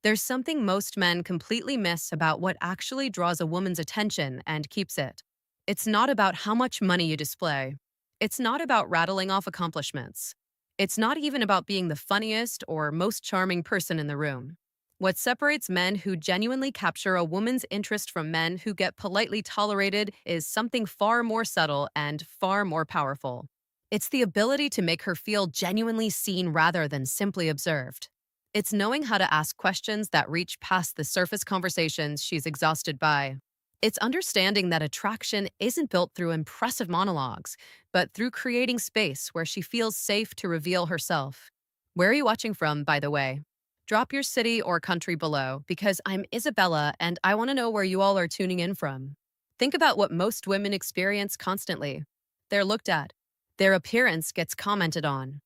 There's something most men completely miss about what actually draws a woman's attention and keeps it. It's not about how much money you display. It's not about rattling off accomplishments. It's not even about being the funniest or most charming person in the room. What separates men who genuinely capture a woman's interest from men who get politely tolerated is something far more subtle and far more powerful. It's the ability to make her feel genuinely seen rather than simply observed. It's knowing how to ask questions that reach past the surface conversations she's exhausted by. It's understanding that attraction isn't built through impressive monologues, but through creating space where she feels safe to reveal herself. Where are you watching from, by the way? Drop your city or country below, because I'm Isabella and I want to know where you all are tuning in from. Think about what most women experience constantly. They're looked at. Their appearance gets commented on.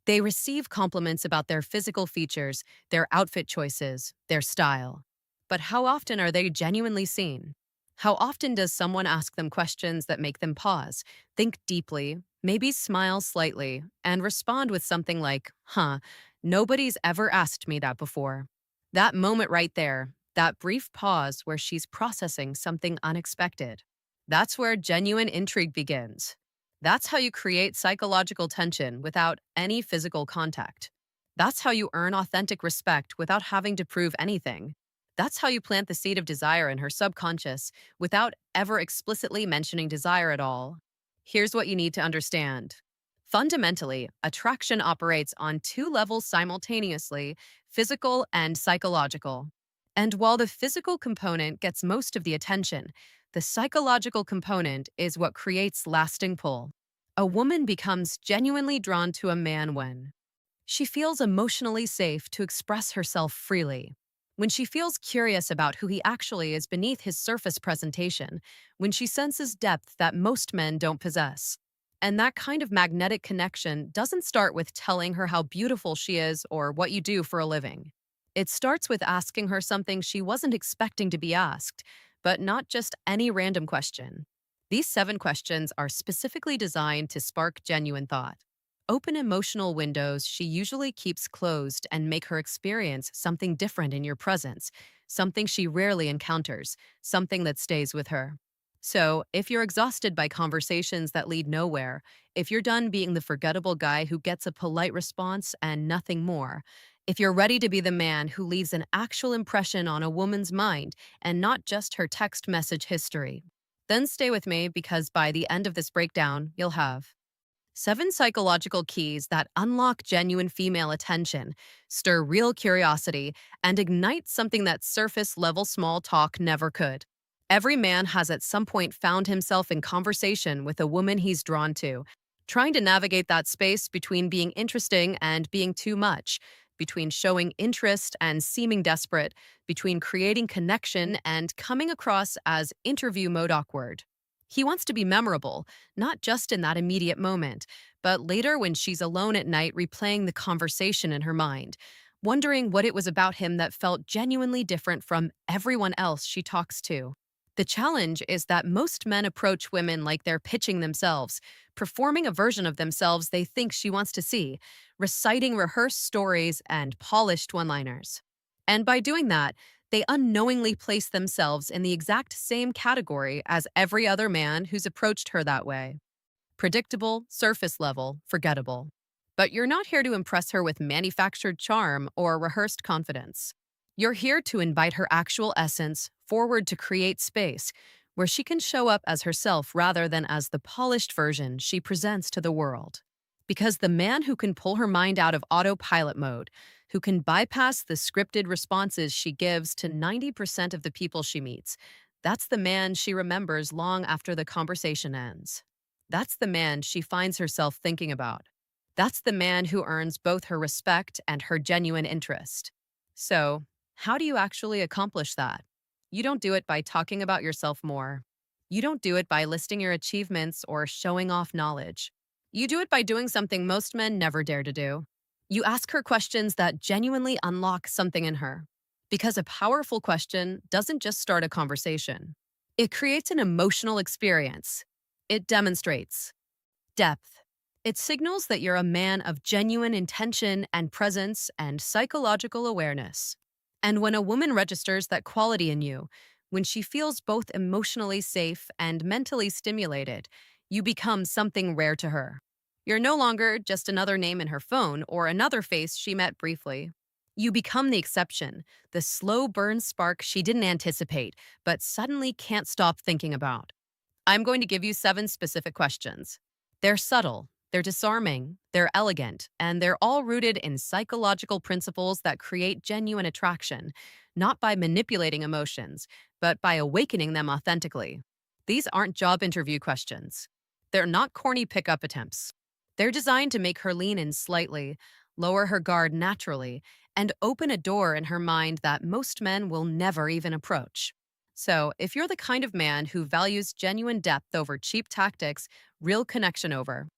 They receive compliments about their physical features, their outfit choices, their style. But how often are they genuinely seen? How often does someone ask them questions that make them pause, think deeply, maybe smile slightly, and respond with something like, nobody's ever asked me that before? That moment right there, that brief pause where she's processing something unexpected. That's where genuine intrigue begins. That's how you create psychological tension without any physical contact. That's how you earn authentic respect without having to prove anything. That's how you plant the seed of desire in her subconscious without ever explicitly mentioning desire at all. Here's what you need to understand. Fundamentally, attraction operates on two levels simultaneously: physical and psychological. And while the physical component gets most of the attention, the psychological component is what creates lasting pull. A woman becomes genuinely drawn to a man when she feels emotionally safe to express herself freely, when she feels curious about who he actually is beneath his surface presentation, when she senses depth that most men don't possess. And that kind of magnetic connection doesn't start with telling her how beautiful she is or what you do for a living. It starts with asking her something she wasn't expecting to be asked, but not just any random question. These 7 questions are specifically designed to spark genuine thought. Open emotional windows she usually keeps closed and make her experience something different in your presence, something she rarely encounters, something that stays with her. So, if you're exhausted by conversations that lead nowhere, if you're done being the forgettable guy who gets a polite response and nothing more, if you're ready to be the man who leaves an actual impression on a woman's mind and not just her text message history, then stay with me, because by the end of this breakdown, you'll have 7 psychological keys that unlock genuine female attention, stir real curiosity, and ignite something that surface level small talk never could. Every man has at some point found himself in conversation with a woman he's drawn to, trying to navigate that space between being interesting and being too much, between showing interest and seeming desperate, between creating connection and coming across as interview mode awkward. He wants to be memorable, not just in that immediate moment, but later when she's alone at night replaying the conversation in her mind, wondering what it was about him that felt genuinely different from everyone else she talks to. The challenge is that most men approach women like they're pitching themselves, performing a version of themselves they think she wants to see, reciting rehearsed stories and polished one-liners. And by doing that, they unknowingly place themselves in the exact same category as every other man who's approached her that way. Predictable, surface level, forgettable. But you're not here to impress her with manufactured charm or rehearsed confidence. You're here to invite her actual essence forward, to create space where she can show up as herself rather than as the polished version she presents to the world. Because the man who can pull her mind out of autopilot mode, who can bypass the scripted responses she gives to 90% of the people she meets, that's the man she remembers long after the conversation ends. That's the man she finds herself thinking about. That's the man who earns both her respect and her genuine interest. So, how do you actually accomplish that? You don't do it by talking about yourself more. You don't do it by listing your achievements or showing off knowledge. You do it by doing something most men never dare to do. You ask her questions that genuinely unlock something in her. Because a powerful question doesn't just start a conversation, it creates an emotional experience. It demonstrates depth. It signals that you're a man of genuine intention and presence and psychological awareness. And when a woman registers that quality in you, when she feels both emotionally safe and mentally stimulated, you become something rare to her. You're no longer just another name in her phone or another face she met briefly. You become the exception, the slow burn spark she didn't anticipate, but suddenly can't stop thinking about. I'm going to give you 7 specific questions. They're subtle, they're disarming, they're elegant, and they're all rooted in psychological principles that create genuine attraction, not by manipulating emotions, but by awakening them authentically. These aren't job interview questions. They're not corny pickup attempts. They're designed to make her lean in slightly, lower her guard naturally, and open a door in her mind that most men will never even approach. So, if you're the kind of man who values genuine depth over cheap tactics, real connection over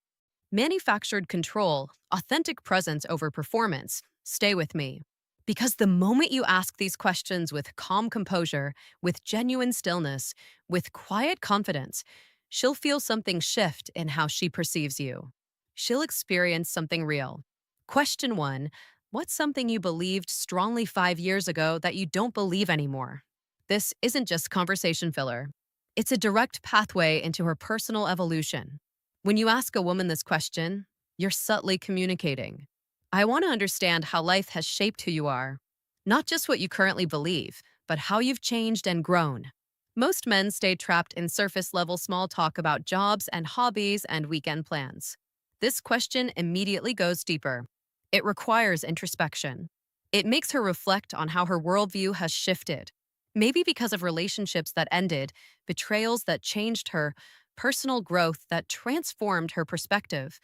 manufactured control, authentic presence over performance, stay with me. Because the moment you ask these questions with calm composure, with genuine stillness, with quiet confidence, she'll feel something shift in how she perceives you. She'll experience something real. Question 1: what's something you believed strongly 5 years ago that you don't believe anymore? This isn't just conversation filler, it's a direct pathway into her personal evolution. When you ask a woman this question, you're subtly communicating. I want to understand how life has shaped who you are. Not just what you currently believe, but how you've changed and grown. Most men stay trapped in surface level small talk about jobs and hobbies and weekend plans. This question immediately goes deeper. It requires introspection. It makes her reflect on how her worldview has shifted. Maybe because of relationships that ended, betrayals that changed her, personal growth that transformed her perspective,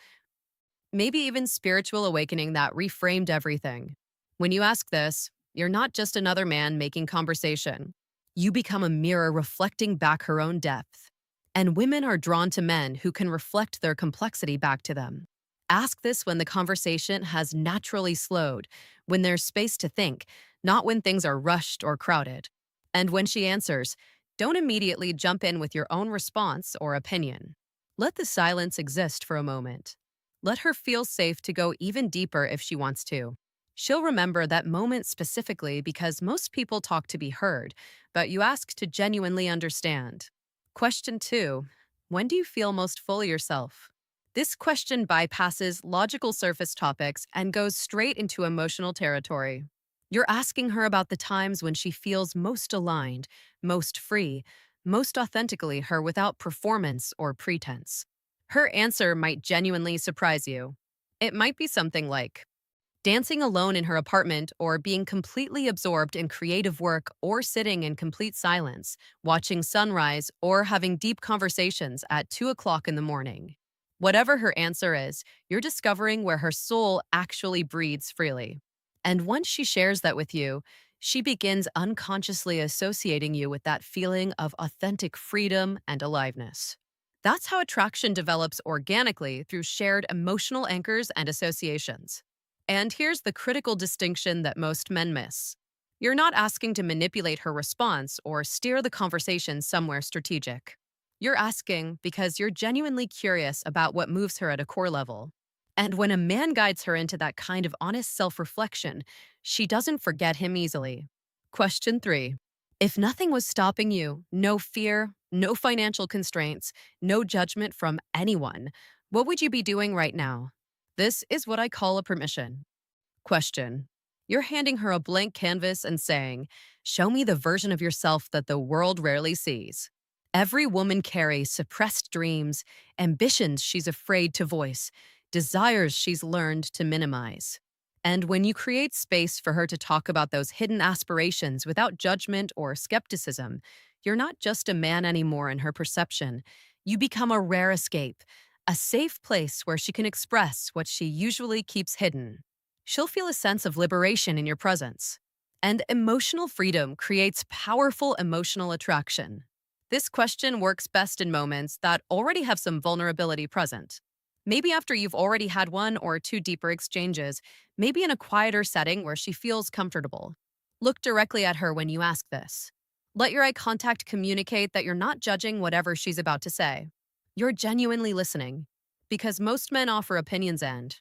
maybe even spiritual awakening that reframed everything. When you ask this, you're not just another man making conversation. You become a mirror reflecting back her own depth. And women are drawn to men who can reflect their complexity back to them. Ask this when the conversation has naturally slowed, when there's space to think, not when things are rushed or crowded. And when she answers, don't immediately jump in with your own response or opinion. Let the silence exist for a moment. Let her feel safe to go even deeper if she wants to. She'll remember that moment specifically because most people talk to be heard, but you ask to genuinely understand. Question 2: when do you feel most fully yourself? This question bypasses logical surface topics and goes straight into emotional territory. You're asking her about the times when she feels most aligned, most free, most authentically her without performance or pretense. Her answer might genuinely surprise you. It might be something like dancing alone in her apartment, or being completely absorbed in creative work, or sitting in complete silence, watching sunrise, or having deep conversations at 2 o'clock in the morning. Whatever her answer is, you're discovering where her soul actually breathes freely. And once she shares that with you, she begins unconsciously associating you with that feeling of authentic freedom and aliveness. That's how attraction develops organically through shared emotional anchors and associations. And here's the critical distinction that most men miss. You're not asking to manipulate her response or steer the conversation somewhere strategic. You're asking because you're genuinely curious about what moves her at a core level. And when a man guides her into that kind of honest self reflection, she doesn't forget him easily. Question 3: if nothing was stopping you, no fear, no financial constraints, no judgment from anyone, what would you be doing right now? This is what I call a permission. Question: you're handing her a blank canvas and saying, show me the version of yourself that the world rarely sees. Every woman carries suppressed dreams, ambitions she's afraid to voice, desires she's learned to minimize. And when you create space for her to talk about those hidden aspirations without judgment or skepticism, you're not just a man anymore in her perception. You become a rare escape, a safe place where she can express what she usually keeps hidden. She'll feel a sense of liberation in your presence. And emotional freedom creates powerful emotional attraction. This question works best in moments that already have some vulnerability present. Maybe after you've already had one or two deeper exchanges, maybe in a quieter setting where she feels comfortable. Look directly at her when you ask this. Let your eye contact communicate that you're not judging whatever she's about to say. You're genuinely listening. Because most men offer opinions and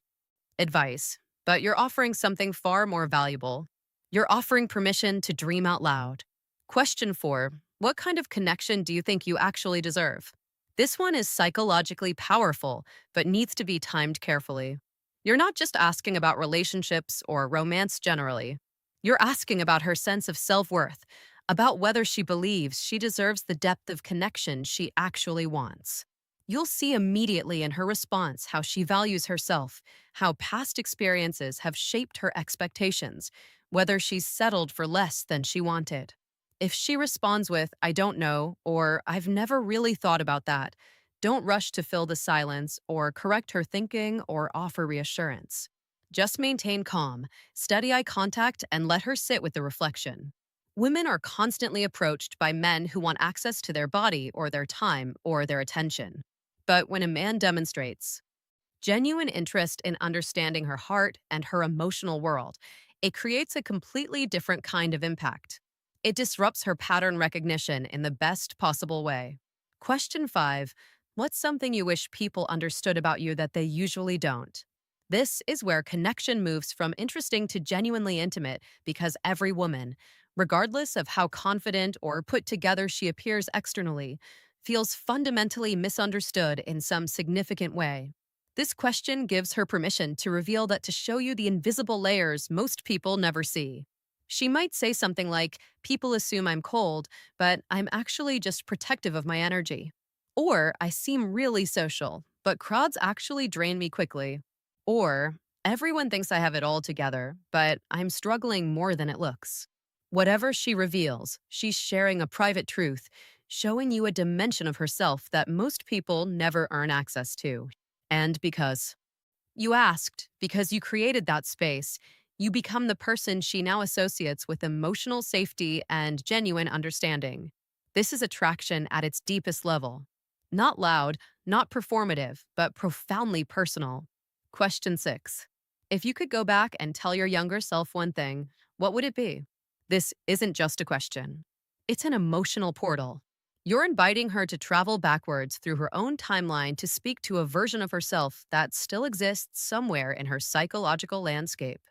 advice, but you're offering something far more valuable. You're offering permission to dream out loud. Question 4. What kind of connection do you think you actually deserve? This one is psychologically powerful, but needs to be timed carefully. You're not just asking about relationships or romance generally. You're asking about her sense of self worth, about whether she believes she deserves the depth of connection she actually wants. You'll see immediately in her response how she values herself, how past experiences have shaped her expectations, whether she's settled for less than she wanted. If she responds with, I don't know, or I've never really thought about that, don't rush to fill the silence or correct her thinking or offer reassurance. Just maintain calm, steady eye contact, and let her sit with the reflection. Women are constantly approached by men who want access to their body or their time or their attention. But when a man demonstrates genuine interest in understanding her heart and her emotional world, it creates a completely different kind of impact. It disrupts her pattern recognition in the best possible way. Question 5. What's something you wish people understood about you that they usually don't? This is where connection moves from interesting to genuinely intimate because every woman, regardless of how confident or put together she appears externally, feels fundamentally misunderstood in some significant way. This question gives her permission to reveal that to show you the invisible layers most people never see. She might say something like, people assume I'm cold, but I'm actually just protective of my energy. Or, I seem really social, but crowds actually drain me quickly. Or, everyone thinks I have it all together, but I'm struggling more than it looks. Whatever she reveals, she's sharing a private truth, showing you a dimension of herself that most people never earn access to. And because you asked, because you created that space, you become the person she now associates with emotional safety and genuine understanding. This is attraction at its deepest level. Not loud, not performative, but profoundly personal. Question 6. If you could go back and tell your younger self one thing, what would it be? This isn't just a question. It's an emotional portal. You're inviting her to travel backwards through her own timeline to speak to a version of herself that still exists somewhere in her psychological landscape.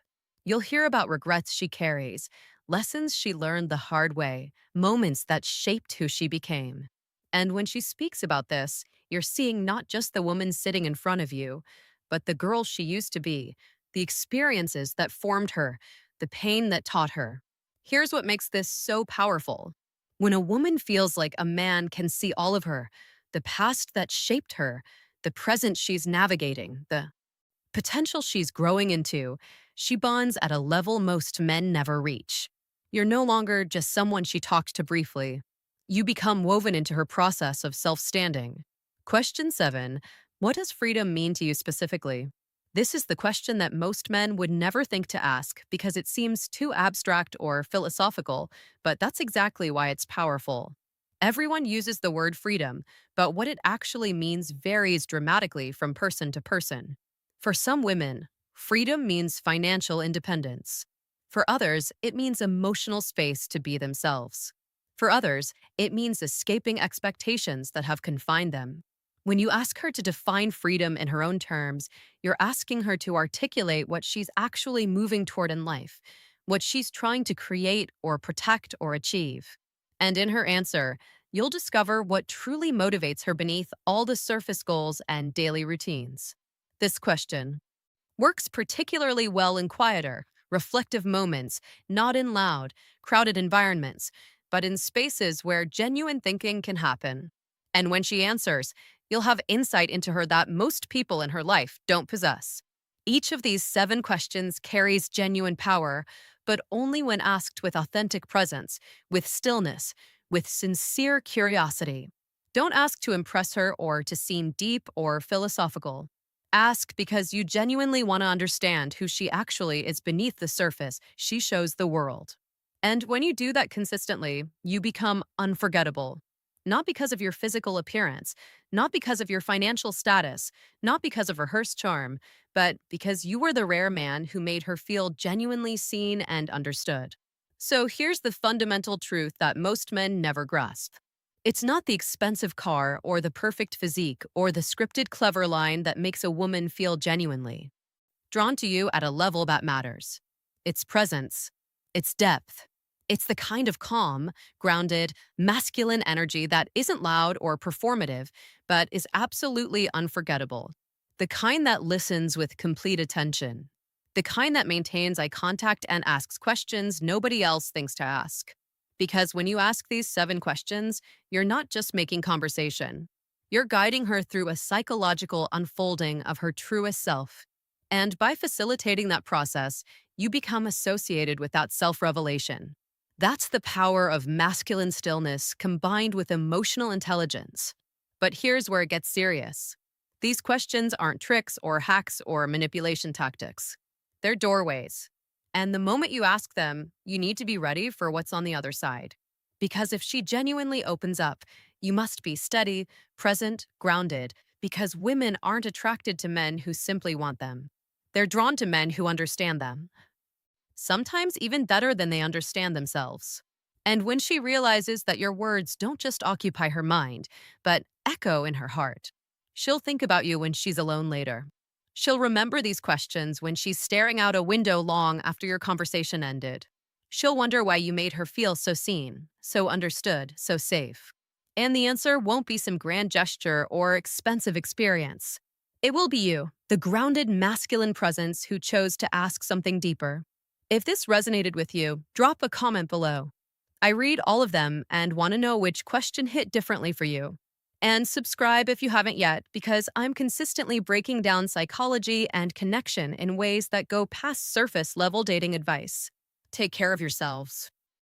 You'll hear about regrets she carries, lessons she learned the hard way, moments that shaped who she became. And when she speaks about this, you're seeing not just the woman sitting in front of you, but the girl she used to be, the experiences that formed her, the pain that taught her. Here's what makes this so powerful. When a woman feels like a man can see all of her, the past that shaped her, the present she's navigating, the potential she's growing into, she bonds at a level most men never reach. You're no longer just someone she talked to briefly. You become woven into her process of self standing. Question 7. What does freedom mean to you specifically? This is the question that most men would never think to ask because it seems too abstract or philosophical, but that's exactly why it's powerful. Everyone uses the word freedom, but what it actually means varies dramatically from person to person. For some women, freedom means financial independence. For others, it means emotional space to be themselves. For others, it means escaping expectations that have confined them. When you ask her to define freedom in her own terms, you're asking her to articulate what she's actually moving toward in life, what she's trying to create or protect or achieve. And in her answer, you'll discover what truly motivates her beneath all the surface goals and daily routines. This question works particularly well in quieter, reflective moments, not in loud, crowded environments, but in spaces where genuine thinking can happen. And when she answers, you'll have insight into her that most people in her life don't possess. Each of these 7 questions carries genuine power, but only when asked with authentic presence, with stillness, with sincere curiosity. Don't ask to impress her or to seem deep or philosophical. Ask because you genuinely want to understand who she actually is beneath the surface she shows the world. And when you do that consistently, you become unforgettable. Not because of your physical appearance, not because of your financial status, not because of rehearsed charm, but because you were the rare man who made her feel genuinely seen and understood. So here's the fundamental truth that most men never grasp. It's not the expensive car or the perfect physique or the scripted clever line that makes a woman feel genuinely drawn to you at a level that matters. It's presence. It's depth. It's the kind of calm, grounded, masculine energy that isn't loud or performative, but is absolutely unforgettable. The kind that listens with complete attention. The kind that maintains eye contact and asks questions nobody else thinks to ask. Because when you ask these 7 questions, you're not just making conversation. You're guiding her through a psychological unfolding of her truest self. And by facilitating that process, you become associated with that self revelation. That's the power of masculine stillness combined with emotional intelligence. But here's where it gets serious. These questions aren't tricks or hacks or manipulation tactics. They're doorways. And the moment you ask them, you need to be ready for what's on the other side. Because if she genuinely opens up, you must be steady, present, grounded, because women aren't attracted to men who simply want them. They're drawn to men who understand them, sometimes even better than they understand themselves. And when she realizes that your words don't just occupy her mind, but echo in her heart, she'll think about you when she's alone later. She'll remember these questions when she's staring out a window long after your conversation ended. She'll wonder why you made her feel so seen, so understood, so safe. And the answer won't be some grand gesture or expensive experience. It will be you, the grounded masculine presence who chose to ask something deeper. If this resonated with you, drop a comment below. I read all of them and want to know which question hit differently for you. And subscribe if you haven't yet, because I'm consistently breaking down psychology and connection in ways that go past surface level dating advice. Take care of yourselves.